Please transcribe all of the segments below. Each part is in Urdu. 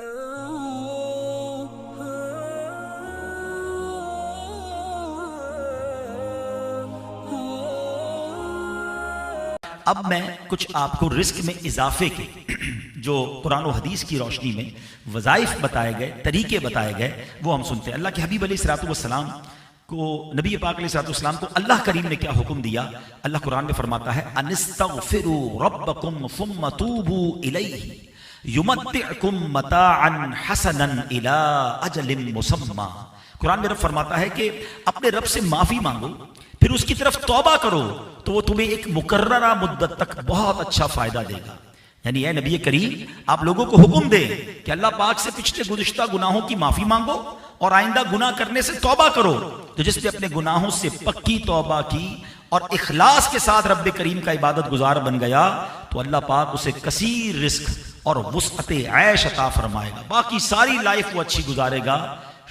اب میں کچھ آپ کو رزق میں اضافے کے جو قرآن و حدیث کی روشنی میں وظائف بتائے گئے، طریقے بتائے گئے، وہ ہم سنتے ہیں۔ اللہ کے حبیب علیہ الصلوۃ والسلام کو، نبی پاک علیہ الصلوۃ والسلام کو اللہ کریم نے کیا حکم دیا؟ اللہ قرآن میں فرماتا ہے انستغفروا ربکم ثم توبوا الیہ یمتعکم متاعا حسنا الی اجل مسمى۔ قرآن میں رب فرماتا ہے کہ اپنے رب سے معافی مانگو، پھر اس کی طرف توبہ کرو تو وہ تمہیں ایک مقررہ مدت تک بہت اچھا فائدہ دے گا۔ یعنی اے نبی کریم، آپ لوگوں کو حکم دے کہ اللہ پاک سے پچھلے گزشتہ گناہوں کی معافی مانگو اور آئندہ گناہ کرنے سے توبہ کرو۔ تو جس نے اپنے گناہوں سے پکی توبہ کی اور اخلاص کے ساتھ رب کریم کا عبادت گزار بن گیا تو اللہ پاک اسے کثیر رزق اور وسعت عیش عطا فرمائے گا، باقی ساری لائف وہ اچھی گزارے گا۔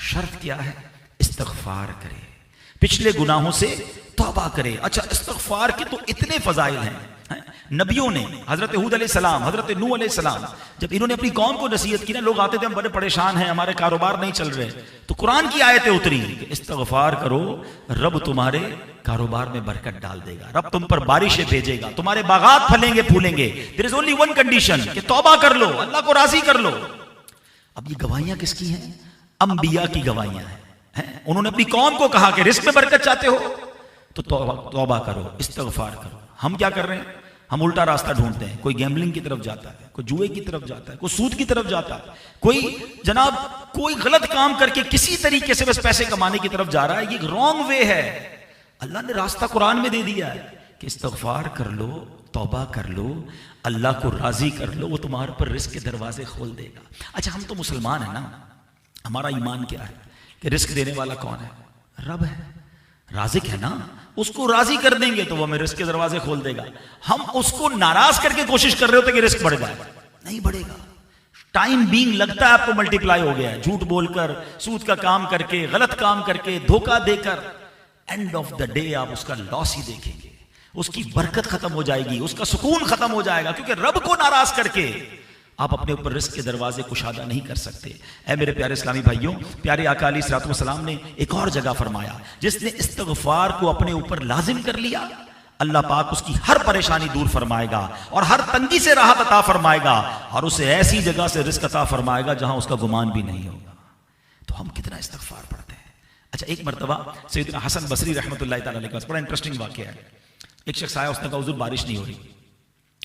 شرط کیا ہے؟ استغفار کرے، پچھلے گناہوں سے توبہ کرے۔ اچھا، استغفار کے تو اتنے فضائل ہیں۔ نبیوں نے، حضرت ہود علیہ السلام، حضرت نوح علیہ السلام، جب انہوں نے اپنی قوم کو نصیحت کی نا، لوگ آتے تھے ہم بڑے پریشان ہیں، ہمارے کاروبار نہیں چل رہے، تو قرآن کی آیتیں اتری کہ استغفار کرو، رب تمہارے کاروبار میں برکت ڈال دے گا، رب تم پر بارشیں بھیجے گا، تمہارے باغات پھلیں گے پھولیں گے۔ There is only one condition کہ توبہ کر لو، اللہ کو راضی کر لو۔ اب یہ گواہیاں کس کی ہیں؟ انبیاء کی گواہیاں ہیں۔ انہوں نے اپنی قوم کو کہا کہ رزق میں برکت چاہتے ہو تو توبہ کرو، استغفار کرو۔ ہم کیا کر رہے ہیں؟ ہم الٹا راستہ ڈھونڈتے ہیں، کوئی گیمبلنگ کی طرف جاتا ہے، کوئی جوئے کی طرف جاتا ہے، کوئی سود کی طرف جاتا ہے، کوئی جناب کوئی غلط کام کر کے کسی طریقے سے بس پیسے کمانے کی طرف جا رہا ہے۔ یہ رانگ وے ہے۔ اللہ نے راستہ قرآن میں دے دیا ہے کہ استغفار کر لو، توبہ کر لو، اللہ کو راضی کر لو، وہ تمہارے پر رزق کے دروازے کھول دے گا۔ اچھا، ہم تو مسلمان ہیں نا، ہمارا ایمان کیا ہے کہ رزق دینے والا کون ہے؟ رب ہے، رازق ہے نا، اس کو راضی کر دیں گے تو وہ ہمیں رزق کے دروازے کھول دے گا۔ ہم اس کو ناراض کر کے کوشش کر رہے ہوتے کہ رزق بڑھ جائے، نہیں بڑھے گا۔ ٹائم بینگ لگتا ہے آپ کو ملٹیپلائی ہو گیا ہے، جھوٹ بول کر، سود کا کام کر کے، غلط کام کر کے، دھوکہ دے کر، اینڈ آف دا ڈے آپ اس کا لاس ہی دیکھیں گے، اس کی برکت ختم ہو جائے گی، اس کا سکون ختم ہو جائے گا، کیونکہ رب کو ناراض کر کے آپ اپنے اوپر رزق کے دروازے کشادہ نہیں کر سکتے۔ اے میرے پیارے اسلامی بھائیوں، پیارے آقا علیہ الصلوۃ والسلام نے ایک اور جگہ فرمایا، جس نے استغفار کو اپنے اوپر لازم کر لیا، اللہ پاک اس کی ہر پریشانی دور فرمائے گا اور ہر تنگی سے راحت عطا فرمائے گا اور اسے ایسی جگہ سے رزق عطا فرمائے گا جہاں اس کا گمان بھی نہیں ہوگا۔ تو ہم کتنا استغفار پڑھتے ہیں۔ اچھا، ایک مرتبہ سیدنا حسن بصری رحمۃ اللہ تعالی علیہ کا بڑا انٹرسٹنگ واقعہ ہے۔ ایک شخص آیا، اس نے کہا حضور بارش نہیں ہو رہی،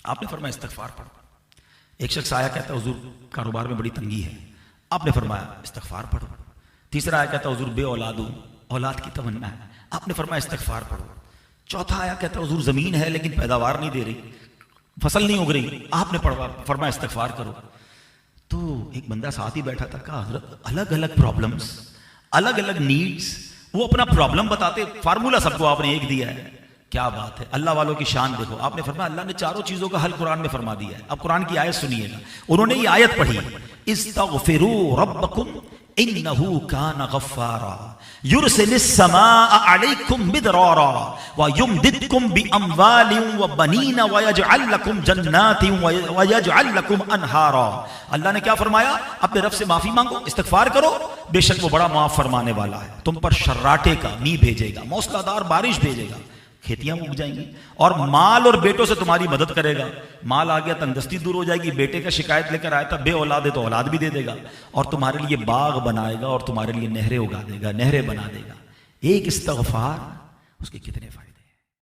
آپ نے فرمایا استغفار پڑھو۔ ایک شخص آیا، کہتا ہے حضور کاروبار میں بڑی تنگی ہے، آپ نے فرمایا استغفار پڑھو۔ تیسرا آیا، کہتا ہے حضور بے اولاد ہوں، اولاد کی تمنا ہے، آپ نے فرمایا استغفار پڑھو۔ چوتھا آیا، کہتا ہے حضور زمین ہے لیکن پیداوار نہیں دے رہی، فصل نہیں اگ رہی، آپ نے فرمایا استغفار کرو۔ تو ایک بندہ ساتھ ہی بیٹھا تھا، کہا حضرت الگ الگ پرابلمز، الگ الگ نیڈز، وہ اپنا پرابلم بتاتے، فارمولہ سب کو آپ نے ایک دیا ہے، کیا بات ہے، اللہ والوں کی شان دیکھو۔ آپ نے فرمایا اللہ نے چاروں چیزوں کا حل قرآن میں فرما دیا ہے۔ اب قرآن کی آیت سنیے گا، انہوں نے یہ آیت پڑھی، استغفروا ربکم انہ کان غفارا یرسل السماء علیکم مدرارا ویمددکم باموال وبنین ویجعل لکم جنات ویجعل لکم انہارا۔ اللہ نے کیا فرمایا؟ اپنے رب سے معافی مانگو، استغفار کرو، بے شک وہ بڑا معاف فرمانے والا ہے، تم پر شراٹے کا می بھیجے گا، موسلا دار بارش بھیجے گا، کھیتیاں اگ جائیں گی، اور مال اور بیٹوں سے تمہاری مدد کرے گا۔ مال آ گیا تنگدستی دور ہو جائے گی، بیٹے کا شکایت لے کر آیا تھا بے اولاد ہے تو اولاد بھی دے دے گا، اور تمہارے لیے باغ بنائے گا اور تمہارے لیے نہریں اگا دے گا، نہریں بنا دے گا۔ ایک استغفار، اس کے کتنے فائدے۔